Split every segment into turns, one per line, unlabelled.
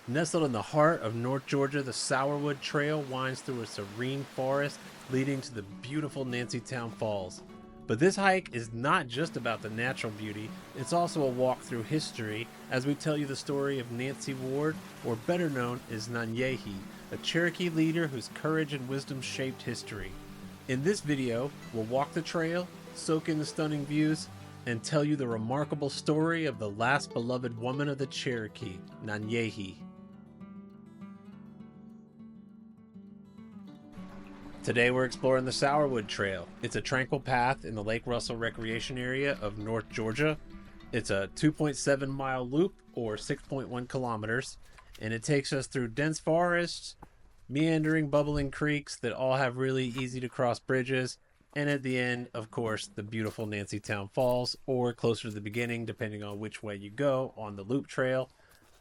Nestled in the heart of North Georgia, the Sourwood Trail winds through a serene forest leading to the beautiful Nancytown Falls. But this hike is not just about the natural beauty, it's also a walk through history as we tell you the story of Nancy Ward, or better known as Nanyehi, a Cherokee leader whose courage and wisdom shaped history. In this video, we'll walk the trail, soak in the stunning views, and tell you the remarkable story of the last beloved woman of the Cherokee, Nanyehi. Today we're exploring the Sourwood Trail. It's a tranquil path in the Lake Russell Recreation Area of North Georgia. It's a 2.7 mile loop, or 6.1 kilometers, and it takes us through dense forests, meandering, bubbling creeks that all have really easy to cross bridges, and at the end, of course, the beautiful Nancytown Falls, or closer to the beginning, depending on which way you go on the loop trail.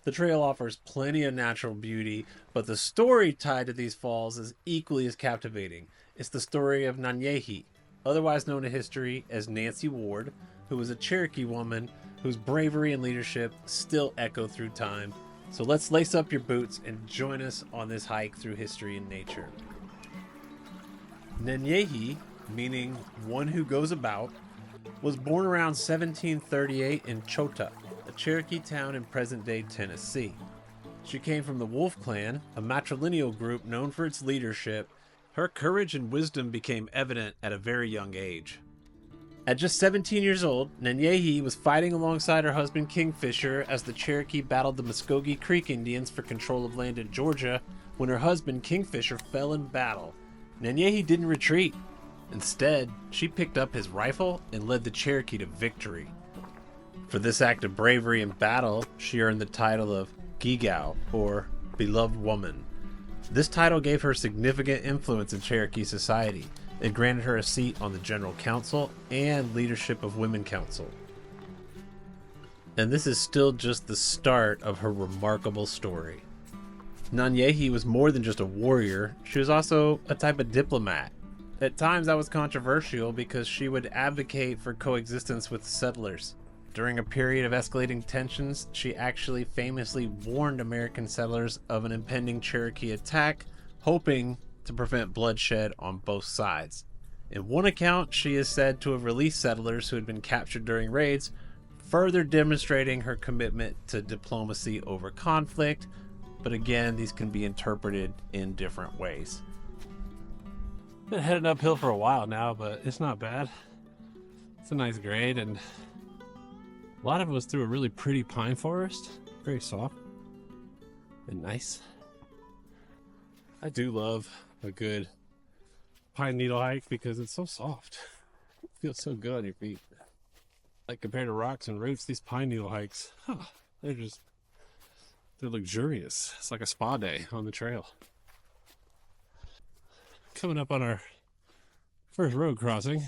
The trail offers plenty of natural beauty, but the story tied to these falls is equally as captivating. It's the story of Nanyehi, otherwise known in history as Nancy Ward, who was a Cherokee woman whose bravery and leadership still echo through time. So let's lace up your boots and join us on this hike through history and nature. Nanyehi, meaning one who goes about, was born around 1738 in Chota, a Cherokee town in present-day Tennessee. She came from the Wolf Clan, a matrilineal group known for its leadership. Her courage and wisdom became evident at a very young age. At just 17 years old, Nanyehi was fighting alongside her husband Kingfisher as the Cherokee battled the Muskogee Creek Indians for control of land in Georgia when her husband Kingfisher fell in battle. Nanyehi didn't retreat. Instead, she picked up his rifle and led the Cherokee to victory. For this act of bravery in battle, she earned the title of Gigao, or Beloved Woman. This title gave her significant influence in Cherokee society. It granted her a seat on the General Council and leadership of Women Council. And this is still just the start of her remarkable story. Nanyehi was more than just a warrior, she was also a type of diplomat. At times that was controversial because she would advocate for coexistence with settlers. During a period of escalating tensions, she actually famously warned American settlers of an impending Cherokee attack, hoping to prevent bloodshed on both sides. In one account, she is said to have released settlers who had been captured during raids, further demonstrating her commitment to diplomacy over conflict, but again, these can be interpreted in different ways. Been heading uphill for a while now, but it's not bad. It's a nice grade, and a lot of it was through a really pretty pine forest. Very soft and nice. I do love a good pine needle hike because it's so soft. It feels so good on your feet. Like compared to rocks and roots, these pine needle hikes, they're luxurious. It's like a spa day on the trail. Coming up on our first road crossing.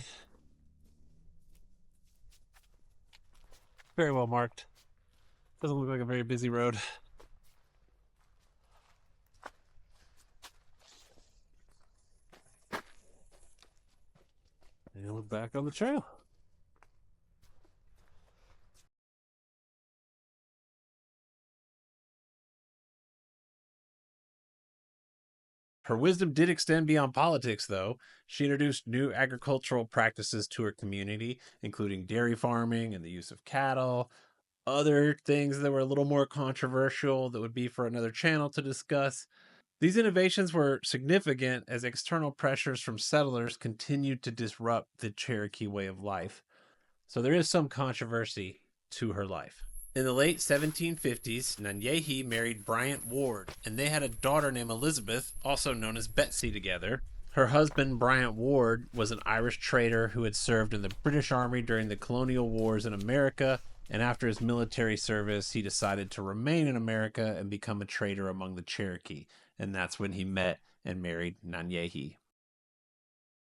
Very well marked. Doesn't look like a very busy road. And we're back on the trail. Her wisdom did extend beyond politics, though. She introduced new agricultural practices to her community, including dairy farming and the use of cattle. Other things that were a little more controversial that would be for another channel to discuss. These innovations were significant as external pressures from settlers continued to disrupt the Cherokee way of life. So there is some controversy to her life. In the late 1750s, Nanyehi married Bryant Ward, and they had a daughter named Elizabeth, also known as Betsy, together. Her husband, Bryant Ward, was an Irish trader who had served in the British Army during the colonial wars in America, and after his military service, he decided to remain in America and become a trader among the Cherokee, and that's when he met and married Nanyehi.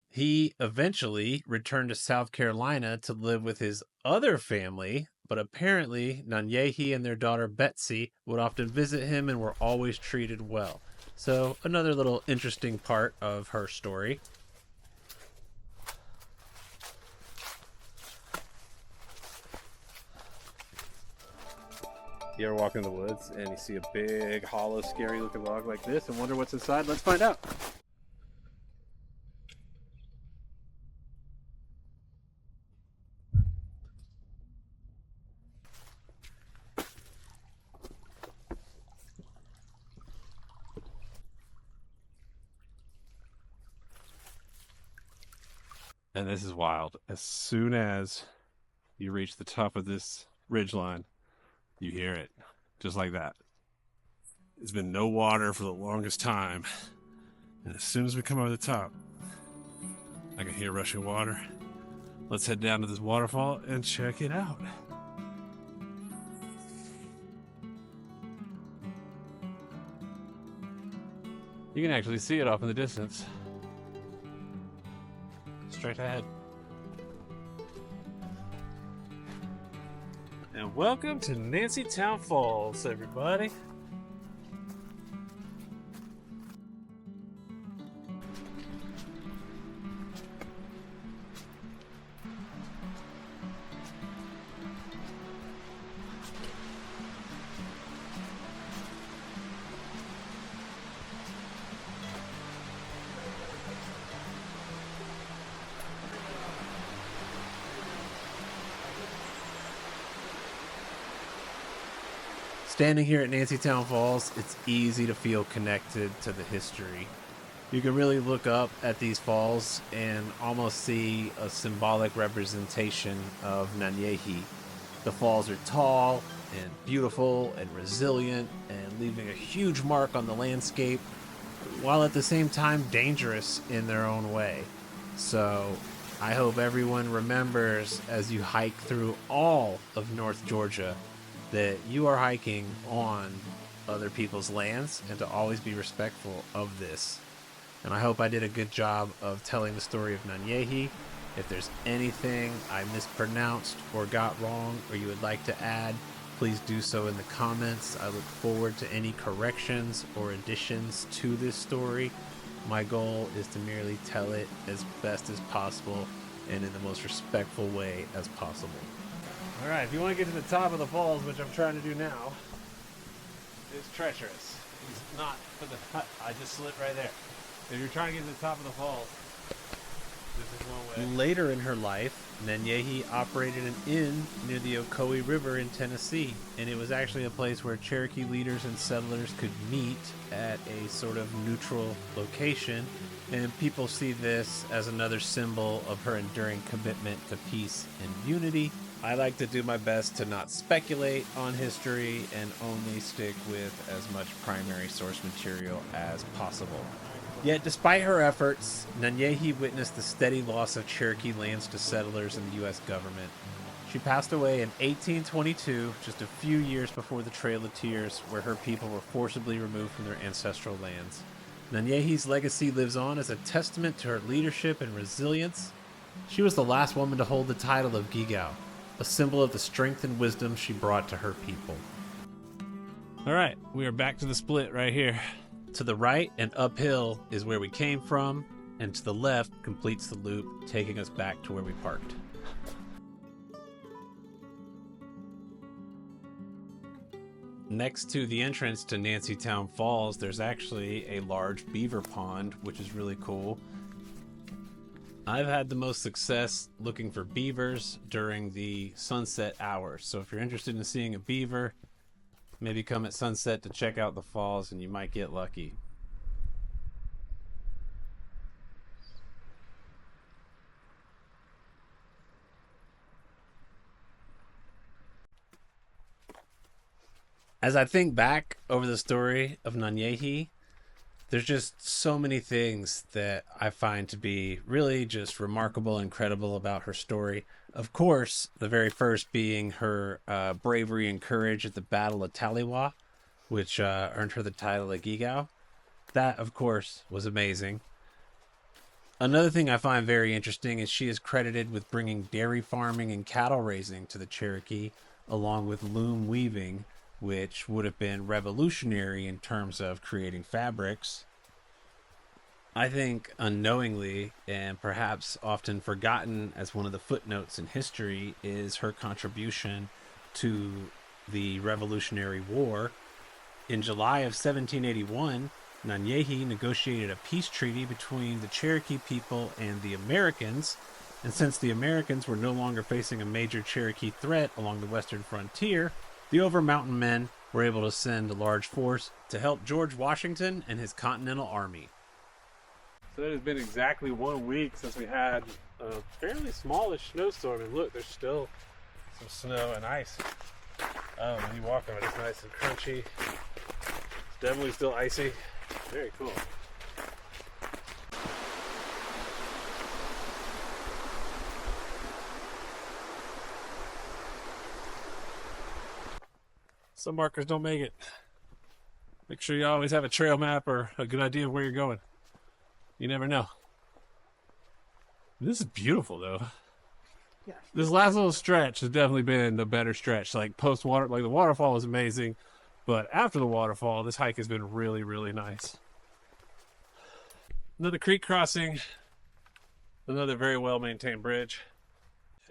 He eventually returned to South Carolina to live with his other family, but apparently Nanyehi and their daughter Betsy would often visit him and were always treated well. So another little interesting part of her story. You ever walk in the woods and you see a big, hollow, scary looking log like this and wonder what's inside? Let's find out. And this is wild. As soon as you reach the top of this ridgeline, you hear it. Just like that. There's been no water for the longest time. And as soon as we come over the top, I can hear rushing water. Let's head down to this waterfall and check it out. You can actually see it off in the distance. Straight ahead. And welcome to Nancytown Falls, everybody. Standing here at Nancytown Falls, it's easy to feel connected to the history. You can really look up at these falls and almost see a symbolic representation of Nanyehi. The falls are tall and beautiful and resilient and leaving a huge mark on the landscape, while at the same time dangerous in their own way. So I hope everyone remembers as you hike through all of North Georgia that you are hiking on other people's lands and to always be respectful of this. And I hope I did a good job of telling the story of Nanyehi. If there's anything I mispronounced or got wrong or you would like to add, please do so in the comments. I look forward to any corrections or additions to this story. My goal is to merely tell it as best as possible and in the most respectful way as possible. All right, if you want to get to the top of the falls, which I'm trying to do now, it's treacherous. It's not for the hut. I just slid right there. If you're trying to get to the top of the falls, this is one way. Later in her life, Nanyehi operated an inn near the Ocoee River in Tennessee, and it was actually a place where Cherokee leaders and settlers could meet at a sort of neutral location, and people see this as another symbol of her enduring commitment to peace and unity. I like to do my best to not speculate on history and only stick with as much primary source material as possible. Yet, despite her efforts, Nanyehi witnessed the steady loss of Cherokee lands to settlers and the U.S. government. She passed away in 1822, just a few years before the Trail of Tears, where her people were forcibly removed from their ancestral lands. Nanyehi's legacy lives on as a testament to her leadership and resilience. She was the last woman to hold the title of Gigao, a symbol of the strength and wisdom she brought to her people. All right, we are back to the split right here. To the right and uphill is where we came from, and to the left completes the loop, taking us back to where we parked. Next to the entrance to Nancytown Falls, there's actually a large beaver pond, which is really cool. I've had the most success looking for beavers during the sunset hours. So if you're interested in seeing a beaver, maybe come at sunset to check out the falls and you might get lucky. As I think back over the story of Nanyehi, there's just so many things that I find to be really just remarkable and incredible about her story. Of course, the very first being her bravery and courage at the Battle of Taliwa, which earned her the title of Gigao. That, of course, was amazing. Another thing I find very interesting is she is credited with bringing dairy farming and cattle raising to the Cherokee, along with loom weaving, which would have been revolutionary in terms of creating fabrics. I think unknowingly, and perhaps often forgotten as one of the footnotes in history, is her contribution to the Revolutionary War. In July of 1781, Nanyehi negotiated a peace treaty between the Cherokee people and the Americans, and since the Americans were no longer facing a major Cherokee threat along the western frontier, the Over-Mountain men were able to send a large force to help George Washington and his Continental Army. So it has been exactly 1 week since we had a fairly smallish snowstorm, and look, there's still some snow and ice. Oh, when you walk on it, it's nice and crunchy. It's definitely still icy. Very cool. Some markers don't make it. Make sure you always have a trail map or a good idea of where you're going. You never know. This is beautiful though. Yeah. This last little stretch has definitely been the better stretch. Like post-water, like the waterfall was amazing, but after the waterfall, this hike has been really, really nice. Another creek crossing. Another very well-maintained bridge.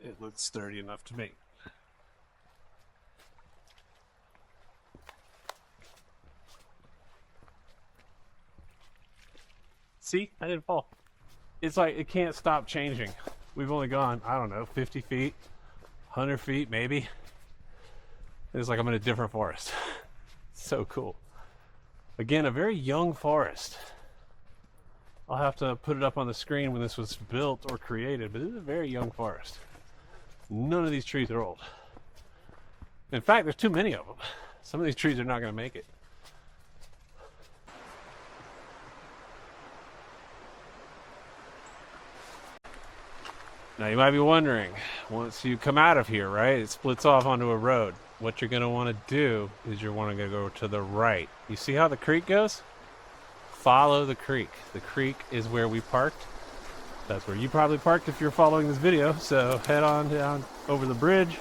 It looks sturdy enough to me. See, I didn't fall. It's like it can't stop changing. We've only gone, I don't know, 50 feet, 100 feet maybe. It's like I'm in a different forest. So cool. Again, a very young forest. I'll have to put it up on the screen when this was built or created, but this is a very young forest. None of these trees are old. In fact, there's too many of them. Some of these trees are not going to make it. Now you might be wondering, once you come out of here, right, it splits off onto a road. What you're going to want to do is you're want to go to the right. You see how the creek goes? Follow the creek. The creek is where we parked. That's where you probably parked if you're following this video. So head on down over the bridge.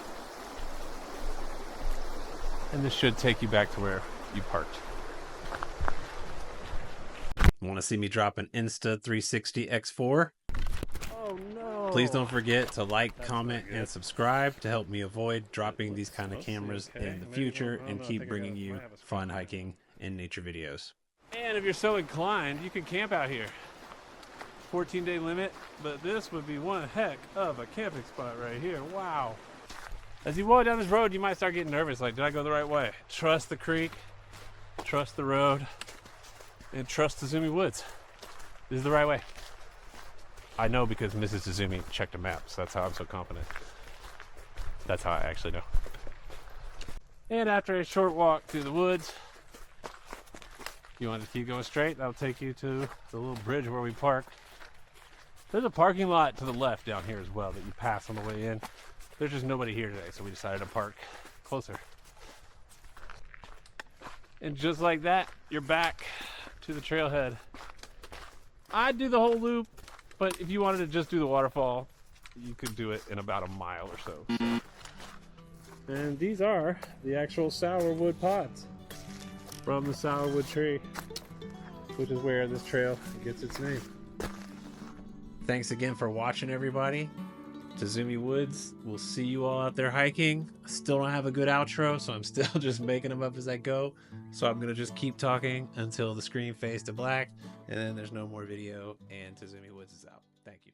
And this should take you back to where you parked. Want to see me drop an Insta 360 X4? Oh no! Please don't forget to like, comment, and subscribe to help me avoid dropping these kind of cameras in the future and keep bringing you fun hiking and nature videos. And if you're so inclined, you can camp out here. 14-day limit, but this would be one heck of a camping spot right here. Wow. As you walk down this road, you might start getting nervous, like, did I go the right way? Trust the creek, trust the road, and trust the Zumi Woods. This is the right way. I know because Mrs. Izumi checked a map, so that's how I'm so confident. That's how I actually know. And after a short walk through the woods, you want to keep going straight, that'll take you to the little bridge where we park. There's a parking lot to the left down here as well that you pass on the way in. There's just nobody here today, so we decided to park closer. And just like that, you're back to the trailhead. I'd do the whole loop, but if you wanted to just do the waterfall, you could do it in about a mile or so. And these are the actual sourwood pods from the sourwood tree, which is where this trail gets its name. Thanks again for watching, everybody. To Zumi Woods, we'll see you all out there hiking. I still don't have a good outro, so I'm still just making them up as I go. So I'm gonna just keep talking until the screen fades to black, and then there's no more video, and To Zumi Woods is out. Thank you.